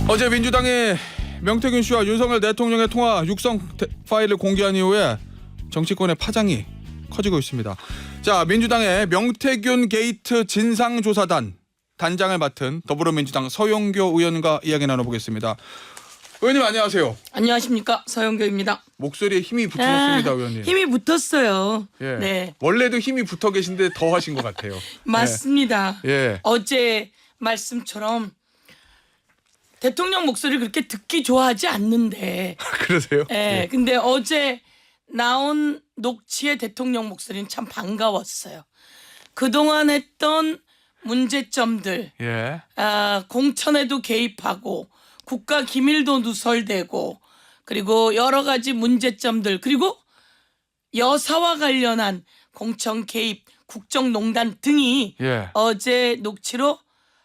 어제 민주당의 명태균 씨와 윤석열 대통령의 통화 육성 파일을 공개한 이후에 정치권의 파장이 커지고 있습니다. 자, 민주당의 명태균 게이트 진상조사단 단장을 맡은 더불어민주당 서영교 의원과 이야기 나눠보겠습니다. 의원님 안녕하세요. 안녕하십니까, 서영교입니다. 목소리에 힘이 붙으셨습니다, 의원님. 힘이 붙었어요. 예. 네, 원래도 힘이 붙어 계신데 더 하신 것 같아요. 맞습니다. 예. 어제 말씀처럼 대통령 목소리를 그렇게 듣기 좋아하지 않는데, 그러세요? 예. 근데 어제 나온 녹취의 대통령 목소리는 참 반가웠어요. 그동안 했던 문제점들, 예. 공천에도 개입하고 국가 기밀도 누설되고 그리고 여러 가지 문제점들, 그리고 여사와 관련한 공천 개입, 국정농단 등이 예. 어제 녹취로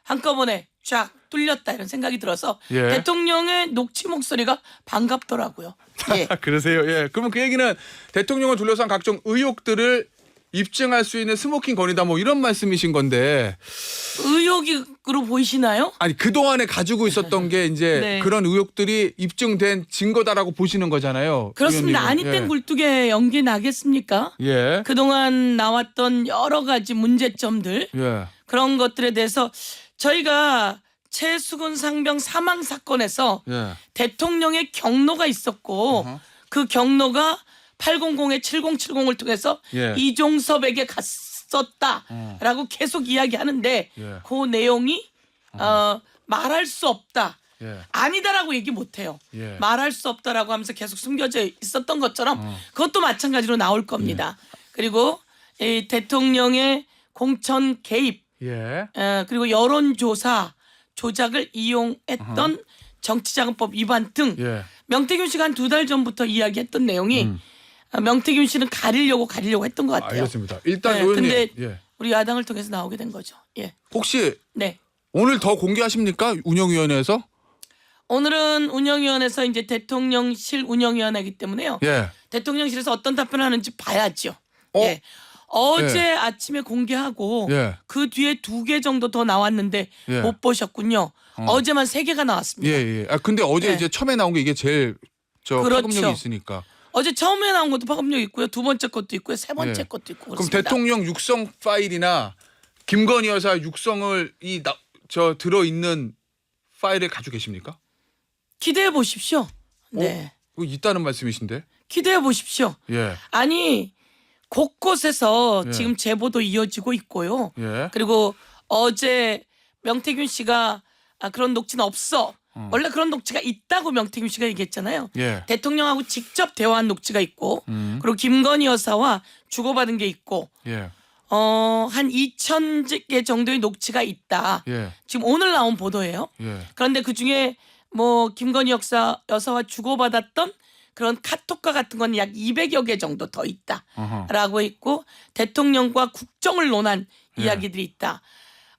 한꺼번에 쫙 뚫렸다, 이런 생각이 들어서 예. 대통령의 녹취 목소리가 반갑더라고요. 예. 그러세요. 예. 그러면 그 얘기는 대통령을 둘러싼 각종 의혹들을 입증할 수 있는 스모킹 건이다, 뭐 이런 말씀이신 건데. 의혹으로 보이시나요? 아니, 그동안에 가지고 있었던 게 이제 네. 그런 의혹들이 입증된 증거다라고 보시는 거잖아요. 그렇습니다. 의원님은. 아니 땐 굴뚝에 연기 나겠습니까? 예. 그동안 나왔던 여러 가지 문제점들, 예. 그런 것들에 대해서 저희가 최수근 상병 사망 사건에서 예. 대통령의 경로가 있었고 그 경로가 800에 7070을 통해서 예. 이종섭에게 갔었다라고 계속 이야기하는데 예. 그 내용이 말할 수 없다. 예. 아니다라고 얘기 못해요. 예. 말할 수 없다라고 하면서 계속 숨겨져 있었던 것처럼 그것도 마찬가지로 나올 겁니다. 그리고 이 대통령의 공천 개입, 예. 그리고 여론조사 조작을 이용했던 정치자금법 위반 등 예. 명태균 씨가 한 2달 전부터 이야기했던 내용이 명태균 씨는 가리려고 했던 것 같아요. 알겠습니다. 일단 네, 의원님. 근데 예. 우리 야당을 통해서 나오게 된 거죠. 예, 혹시 네. 오늘 더 공개하십니까? 운영위원회에서? 오늘은 운영위원회에서 이제 대통령실 운영위원회이기 때문에요. 예. 대통령실에서 어떤 답변을 하는지 봐야죠. 어? 예. 어제 아침에 공개하고 예. 그 뒤에 2개 정도 더 나왔는데 예. 못 보셨군요. 어제만 3개가 나왔습니다. 예, 예. 아, 근데 어제 네. 이제 처음에 나온 게 이게 제일 그렇죠. 파급력이 있으니까. 어제 처음에 나온 것도 파급력 있고요. 2번째 것도 있고요. 3번째 예. 것도 있고 그럼 그렇습니다. 대통령 육성 파일이나 김건희 여사 육성을 들어 있는 파일을 가지고 계십니까? 기대해 보십시오. 네. 그거 있다는 말씀이신데. 기대해 보십시오. 예. 아니, 곳곳에서 예. 지금 제보도 이어지고 있고요. 예. 그리고 어제 명태균 씨가 그런 녹취는 없어. 원래 그런 녹취가 있다고 명태균 씨가 얘기했잖아요. 예. 대통령하고 직접 대화한 녹취가 있고 그리고 김건희 여사와 주고받은 게 있고 예. 한 2,000개 정도의 녹취가 있다. 예. 지금 오늘 나온 보도예요. 예. 그런데 그중에 뭐 김건희 여사와 주고받았던 그런 카톡과 같은 건 약 200여 개 정도 더 있다라고 있고 대통령과 국정을 논한 예. 이야기들이 있다.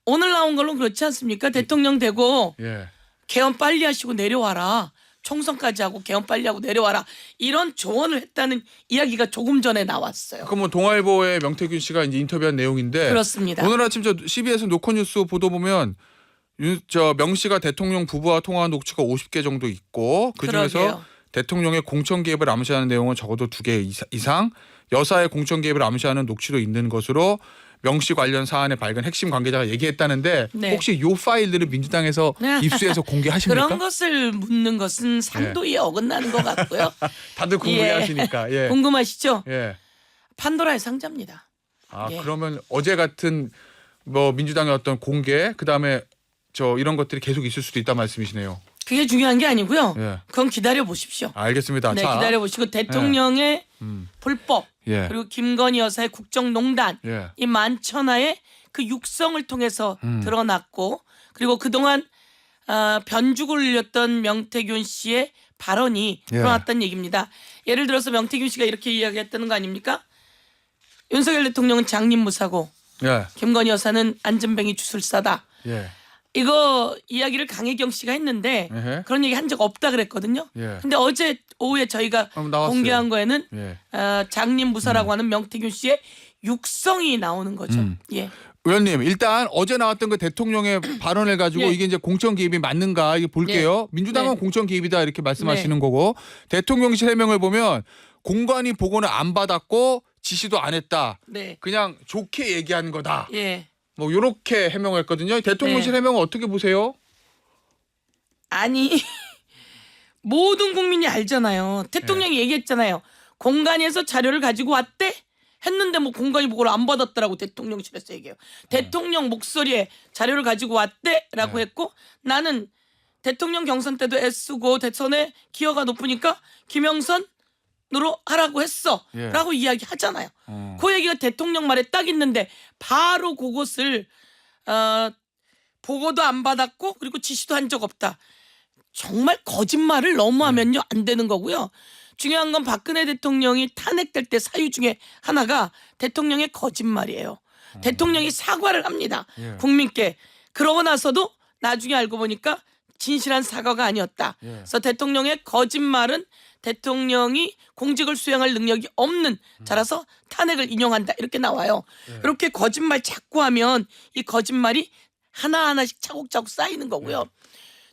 오늘 나온 걸로 그렇지 않습니까? 대통령 되고 예. 개헌 빨리 하시고 내려와라. 총선까지 하고 개헌 빨리 하고 내려와라. 이런 조언을 했다는 이야기가 조금 전에 나왔어요. 그럼 뭐 동아일보의 명태균 씨가 이제 인터뷰한 내용인데. 그렇습니다. 오늘 아침 저 CBS 노컷뉴스 보도 보면 명 씨가 대통령 부부와 통화한 녹취가 50개 정도 있고 그중에서 그러게요. 대통령의 공천 개입을 암시하는 내용은 적어도 2개 이상, 여사의 공천 개입을 암시하는 녹취도 있는 것으로 명 씨 관련 사안의 발견 핵심 관계자가 얘기했다는데 네. 혹시 요 파일들을 민주당에서 입수해서 공개하십니까? 그런 것을 묻는 것은 상도에 어긋나는 것 같고요. 다들 궁금해하시니까. 예. 궁금하시죠? 예. 판도라의 상자입니다. 아, 예. 그러면 어제 같은 뭐 민주당의 어떤 공개 그다음에 이런 것들이 계속 있을 수도 있다 말씀이시네요. 그게 중요한 게 아니고요. 예. 그건 기다려 보십시오. 알겠습니다. 네, 자. 기다려 보시고 대통령의 불법 예. 그리고 김건희 여사의 국정농단 예. 이 만천하의 그 육성을 통해서 드러났고 그리고 그동안 변죽을 울렸던 명태균 씨의 발언이 예. 드러났다는 얘기입니다. 예를 들어서 명태균 씨가 이렇게 이야기했다는 거 아닙니까? 윤석열 대통령은 장님무사고 예. 김건희 여사는 안전뱅이 주술사다. 예. 이거 이야기를 강혜경 씨가 했는데 에헤. 그런 얘기 한 적 없다 그랬거든요. 예. 근데 어제 오후에 저희가 나왔어요. 공개한 거에는 예. 장님 무사라고 하는 명태균 씨의 육성이 나오는 거죠. 예. 의원님 일단 어제 나왔던 그 대통령의 발언을 가지고 예. 이게 이제 공천 개입이 맞는가 이게 볼게요. 민주당은 네. 공천 개입이다 이렇게 말씀하시는 거고 대통령실 해명을 보면 공관위 보고는 안 받았고 지시도 안 했다. 네. 그냥 좋게 얘기한 거다. 예. 뭐 이렇게 해명을 했거든요. 대통령실 네. 해명은 어떻게 보세요? 아니 모든 국민이 알잖아요. 대통령이 얘기했잖아요. 공간에서 자료를 가지고 왔대 했는데 뭐 공간이 보고를 안 받았더라고 대통령실에서 얘기해요. 대통령 목소리에 자료를 가지고 왔대라고 네. 했고 나는 대통령 경선 때도 애쓰고 대선에 기여가 높으니까 김영선으로 하라고 했어 예. 라고 이야기하잖아요. 그 얘기가 대통령 말에 딱 있는데 바로 그것을 보고도 안 받았고 그리고 지시도 한 적 없다. 정말 거짓말을 너무 하면요 안 되는 거고요. 중요한 건 박근혜 대통령이 탄핵될 때 사유 중에 하나가 대통령의 거짓말이에요. 대통령이 사과를 합니다. 예. 국민께. 그러고 나서도 나중에 알고 보니까 진실한 사과가 아니었다. 예. 그래서 대통령의 거짓말은 대통령이 공직을 수행할 능력이 없는 자라서 탄핵을 인용한다. 이렇게 나와요. 예. 이렇게 거짓말 자꾸 하면 이 거짓말이 하나하나씩 차곡차곡 쌓이는 거고요.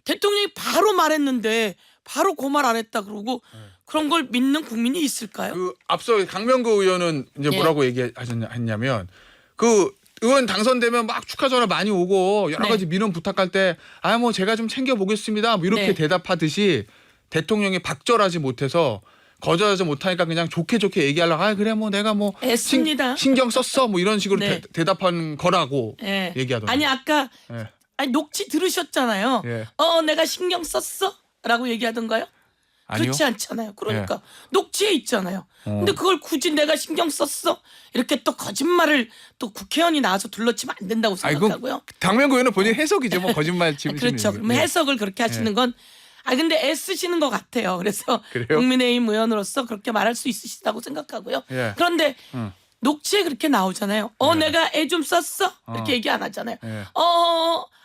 대통령이 바로 말했는데 바로 그 말 안 했다 그러고 그런 걸 믿는 국민이 있을까요? 그 앞서 강명구 의원은 이제 예. 뭐라고 얘기하셨냐면 그 의원 당선되면 막 축하 전화 많이 오고 여러 네. 가지 민원 부탁할 때 아 뭐 제가 좀 챙겨 보겠습니다. 뭐 이렇게 네. 대답하듯이 대통령이 박절하지 못해서 거절하지 못하니까 그냥 좋게 얘기하려고 아 그래 뭐 내가 뭐 애씁니다. 신경 썼어 뭐 이런 식으로 네. 대답한 거라고 예. 얘기하던데. 아니 아까 예. 아니 녹취 들으셨잖아요. 예. 내가 신경 썼어? 라고 얘기하던가요? 아니요. 그렇지 않잖아요. 그러니까 녹취에 있잖아요. 근데 그걸 굳이 내가 신경 썼어? 이렇게 또 거짓말을 또 국회의원이 나와서 둘러치면 안 된다고 생각하고요. 당명구 의원은 본인 해석이죠. 뭐 거짓말 지금 그렇죠. 그럼 해석을 그렇게 하시는 건 근데 애쓰시는 것 같아요. 그래서 그래요? 국민의힘 의원으로서 그렇게 말할 수 있으시다고 생각하고요. 예. 그런데 녹취에 그렇게 나오잖아요. 내가 애 좀 썼어? 이렇게 얘기 안 하잖아요. 예.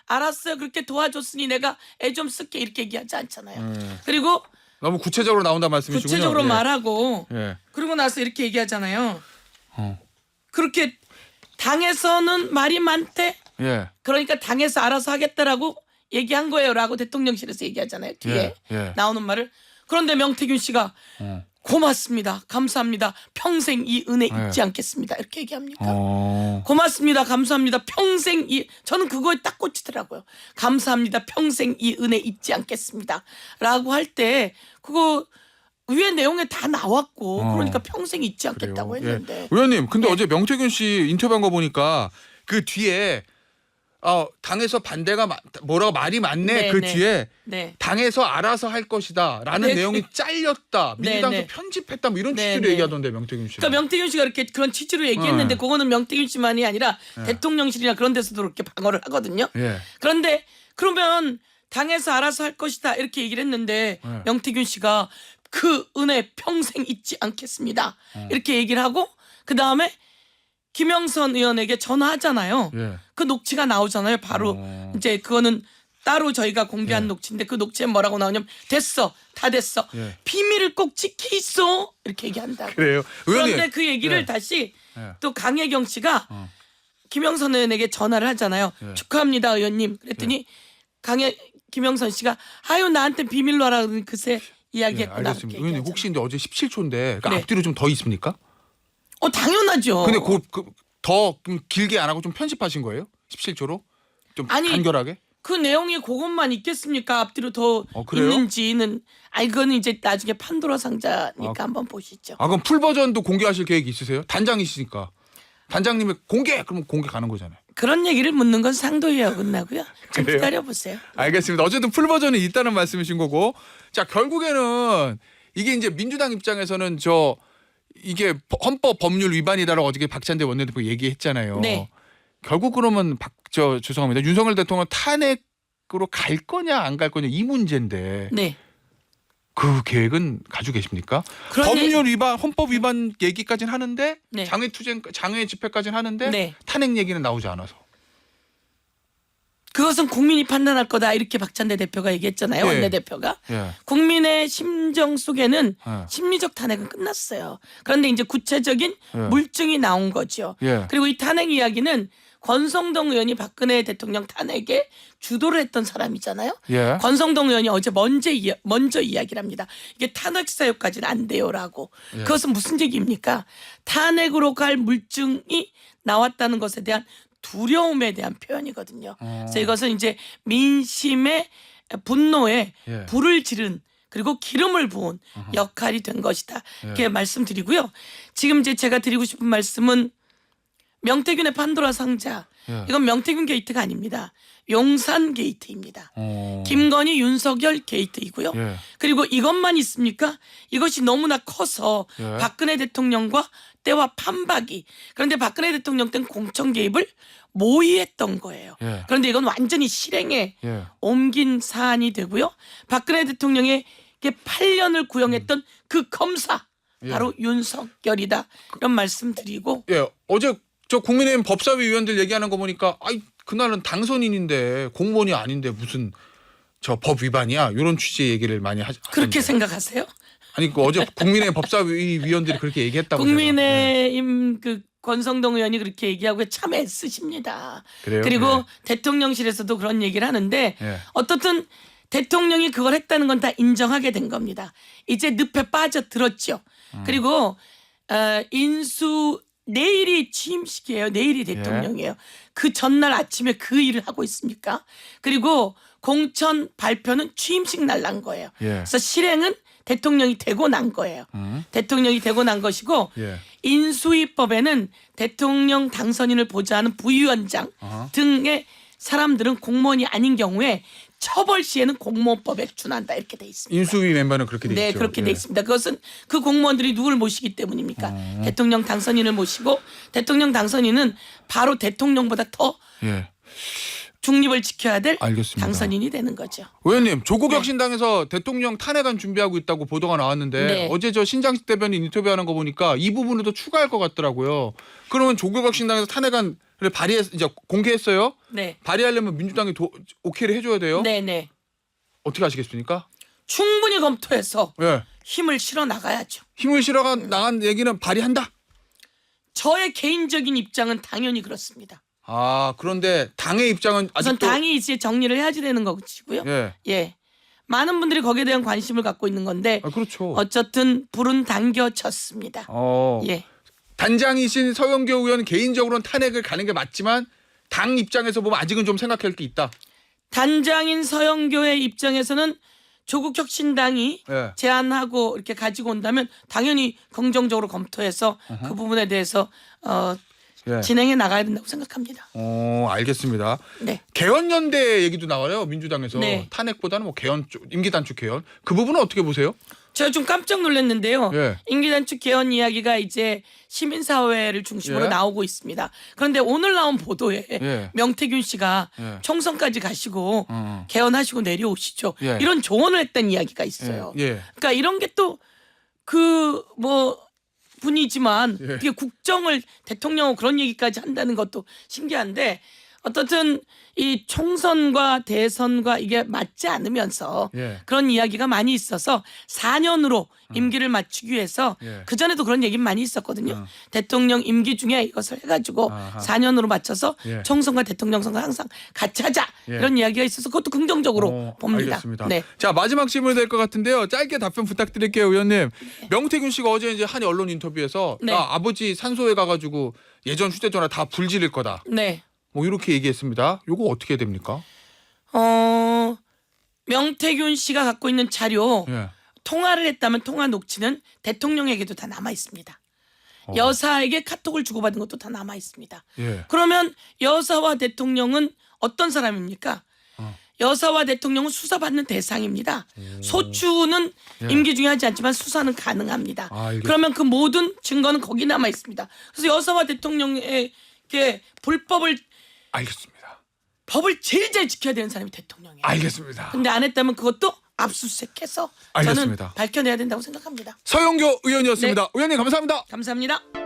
알았어요. 그렇게 도와줬으니 내가 애 좀 쓸게 이렇게 얘기하지 않잖아요. 그리고 너무 구체적으로 나온다 말씀이시군요. 구체적으로 예. 말하고 예. 그러고 나서 이렇게 얘기하잖아요. 어. 그렇게 당에서는 말이 많대. 예. 그러니까 당에서 알아서 하겠다라고 얘기한 거예요라고 대통령실에서 얘기하잖아요. 뒤에 예. 나오는 말을. 그런데 명태균 씨가 고맙습니다. 감사합니다. 평생 이 은혜 잊지 않겠습니다. 이렇게 얘기합니까? 고맙습니다. 감사합니다. 평생 저는 그거에 딱 꽂히더라고요. 감사합니다. 평생 이 은혜 잊지 않겠습니다. 라고 할 때 그거 위에 내용에 다 나왔고 그러니까 평생 잊지 않겠다고 그래요. 했는데. 예. 의원님, 근데 예. 어제 명태균 씨 인터뷰한 거 보니까 그 뒤에 당에서 반대가 뭐라고 말이 많네. 네, 그 네. 뒤에 네. 당에서 알아서 할 것이다라는 네, 내용이 잘렸다. 네, 민주당도 네. 편집했다. 뭐 이런 네, 취지로 네. 얘기하던데 명태균 씨. 그러니까 명태균 씨가 이렇게 그런 취지로 얘기했는데 그거는 명태균 씨만이 아니라 대통령실이나 그런 데서도 그렇게 방어를 하거든요. 예. 그런데 그러면 당에서 알아서 할 것이다 이렇게 얘기를 했는데 명태균 씨가 그 은혜 평생 잊지 않겠습니다. 이렇게 얘기를 하고 그다음에 김영선 의원에게 전화하잖아요. 예. 그 녹취가 나오잖아요. 바로 이제 그거는 따로 저희가 공개한 녹취인데 그 녹취에 뭐라고 나오냐면 됐어. 다 됐어. 예. 비밀을 꼭 지키소. 이렇게 얘기한다고. 그래요. 의원님. 그런데 그 얘기를 예. 다시 예. 또 강혜경 씨가 김영선 의원에게 전화를 하잖아요. 축하합니다 의원님. 그랬더니 김영선 씨가 아유 나한테 비밀로 하라 그러니 그새 이야기했구나. 알겠습니다. 의원님 혹시 근데 어제 17초인데 그러니까 네. 앞뒤로 좀 더 있습니까? 당연하죠. 근데 더 길게 안 하고 좀 편집하신 거예요? 17초로? 좀 아니, 간결하게? 그 내용이 그것만 있겠습니까? 앞뒤로 더 그래요? 있는지는 그거는 이제 나중에 판도라 상자니까 한번 보시죠. 그럼 풀 버전도 공개하실 계획 있으세요? 단장이시니까. 단장님이 공개! 그러면 공개 가는 거잖아요. 그런 얘기를 묻는 건 상도에 어긋나고요. 좀 그래요? 기다려보세요. 알겠습니다. 어쨌든 풀 버전이 있다는 말씀이신 거고. 자, 결국에는 이게 이제 민주당 입장에서는 이게 헌법 법률 위반이다라고 어저께 박찬대 원내대표 얘기했잖아요. 네. 결국 그러면 죄송합니다. 윤석열 대통령 탄핵으로 갈 거냐 안 갈 거냐 이 문제인데 네. 그 계획은 가지고 계십니까? 그런데- 법률 위반, 헌법 위반 얘기까지는 하는데 네. 장외 집회까지는 하는데 네. 탄핵 얘기는 나오지 않아서. 그것은 국민이 판단할 거다 이렇게 박찬대 대표가 얘기했잖아요. 예. 원내대표가. 예. 국민의 심정 속에는 예. 심리적 탄핵은 끝났어요. 그런데 이제 구체적인 예. 물증이 나온 거죠. 예. 그리고 이 탄핵 이야기는 권성동 의원이 박근혜 대통령 탄핵에 주도를 했던 사람이잖아요. 예. 권성동 의원이 어제 먼저 이야기를 합니다. 이게 탄핵 사유까지는 안 돼요라고. 예. 그것은 무슨 얘기입니까? 탄핵으로 갈 물증이 나왔다는 것에 대한 두려움에 대한 표현이거든요. 그래서 이것은 이제 민심의 분노에 예. 불을 지른 그리고 기름을 부은 역할이 된 것이다. 이렇게 말씀드리고요. 지금 이제 제가 드리고 싶은 말씀은 명태균의 판도라 상자. 예. 이건 명태균 게이트가 아닙니다. 용산 게이트입니다. 어. 김건희 윤석열 게이트이고요. 예. 그리고 이것만 있습니까? 이것이 너무나 커서 예. 박근혜 대통령과 때와 판박이. 그런데 박근혜 대통령 때는 공천 개입을 모의했던 거예요. 예. 그런데 이건 완전히 실행에 예. 옮긴 사안이 되고요. 박근혜 대통령에게 8년을 구형했던 그 검사 바로 윤석열이다. 이런 말씀드리고 예. 어제 저 국민의힘 법사위 위원들 얘기하는 거 보니까 아이 그날은 당선인인데 공무원이 아닌데 무슨 저 법 위반이야 이런 취지의 얘기를 많이 하던데. 그렇게 생각하세요? 아니 그 어제 국민의힘 법사위 위원들이 그렇게 얘기했다고. 국민의힘 그 권성동 의원이 그렇게 얘기하고 참 애쓰십니다. 그래요? 그리고 네. 대통령실에서도 그런 얘기를 하는데 예. 어떻든 대통령이 그걸 했다는 건 다 인정하게 된 겁니다. 이제 늪에 빠져들었죠. 그리고 인수 내일이 취임식이에요. 내일이 대통령이에요. 그 전날 아침에 그 일을 하고 있습니까? 그리고 공천 발표는 취임식 날 난 거예요. 예. 그래서 실행은 대통령이 되고 난 거예요. 대통령이 되고 난 것이고 예. 인수위법에는 대통령 당선인을 보좌하는 부위원장 등의 사람들은 공무원이 아닌 경우에 처벌 시에는 공무원법에 준한다 이렇게 돼 있습니다. 인수위 멤버는 그렇게 돼 네, 있죠. 그렇게 예. 돼 있습니다. 그것은 그 공무원들이 누굴 모시기 때문입니까? 대통령 당선인을 모시고 대통령 당선인은 바로 대통령보다 더 예. 중립을 지켜야 될 알겠습니다. 당선인이 되는 거죠. 의원님 조국혁신당에서 대통령 탄핵안 준비하고 있다고 보도가 나왔는데 네. 어제 저 신장식 대변인 인터뷰하는 거 보니까 이 부분을 더 추가할 것 같더라고요. 그러면 조국혁신당에서 탄핵안을 이제 공개했어요. 네, 발의하려면 민주당이 오케이를 해줘야 돼요. 네, 네. 어떻게 하시겠습니까? 충분히 검토해서 예. 힘을 실어 나가야죠. 힘을 실어가 나간 얘기는 발의한다. 저의 개인적인 입장은 당연히 그렇습니다. 아 그런데 당의 입장은 우선 아직도 당이 이제 정리를 해야지 되는 것이고요. 예. 예. 많은 분들이 거기에 대한 관심을 갖고 있는 건데 아, 그렇죠. 어쨌든 불은 당겨졌습니다. 예. 단장이신 서영교 의원 개인적으로는 탄핵을 가는 게 맞지만 당 입장에서 보면 아직은 좀 생각할 게 있다. 단장인 서영교의 입장에서는 조국혁신당이 예. 제안하고 이렇게 가지고 온다면 당연히 긍정적으로 검토해서 그 부분에 대해서 예. 진행해 나가야 된다고 생각합니다. 알겠습니다. 네. 개헌연대 얘기도 나와요. 민주당에서 네. 탄핵보다는 뭐 개헌 쪽, 임기단축 개헌. 그 부분은 어떻게 보세요? 제가 좀 깜짝 놀랐는데요. 예. 임기단축 개헌 이야기가 이제 시민사회를 중심으로 예. 나오고 있습니다. 그런데 오늘 나온 보도에 예. 명태균 씨가 예. 총선까지 가시고 개헌하시고 내려오시죠. 예. 이런 조언을 했다는 이야기가 있어요. 예. 그러니까 이런 게 또 그 뭐 분이지만 예. 이게 국정을 대통령하고 그런 얘기까지 한다는 것도 신기한데 어떻든 이 총선과 대선과 이게 맞지 않으면서 예. 그런 이야기가 많이 있어서 4년으로 임기를 맞추기 위해서 예. 그전에도 그런 얘기는 많이 있었거든요. 대통령 임기 중에 이것을 해가지고 아하. 4년으로 맞춰서 예. 총선과 대통령 선거 항상 같이 하자 예. 이런 이야기가 있어서 그것도 긍정적으로 봅니다. 알겠습니다. 네. 자 마지막 질문 될 것 같은데요. 짧게 답변 부탁드릴게요, 의원님. 명태균 씨가 어제 이제 한 언론 인터뷰에서 네. 나 아버지 산소에 가가지고 예전 휴대전화 다 불지를 거다. 네. 뭐 이렇게 얘기했습니다. 요거 어떻게 해야 됩니까? 명태균 씨가 갖고 있는 자료 예. 통화를 했다면 통화 녹취는 대통령에게도 다 남아 있습니다. 여사에게 카톡을 주고받은 것도 다 남아 있습니다. 예. 그러면 여사와 대통령은 어떤 사람입니까? 여사와 대통령은 수사받는 대상입니다. 소추는 예. 임기 중에 하지 않지만 수사는 가능합니다. 알겠습니다. 그러면 그 모든 증거는 거기 남아 있습니다. 그래서 여사와 대통령에게 불법을 알겠습니다. 법을 제일 잘 지켜야 되는 사람이 대통령이에요. 알겠습니다. 근데 안 했다면 그것도 압수수색해서 알겠습니다. 저는 밝혀내야 된다고 생각합니다. 서영교 의원이었습니다. 네. 의원님 감사합니다. 감사합니다.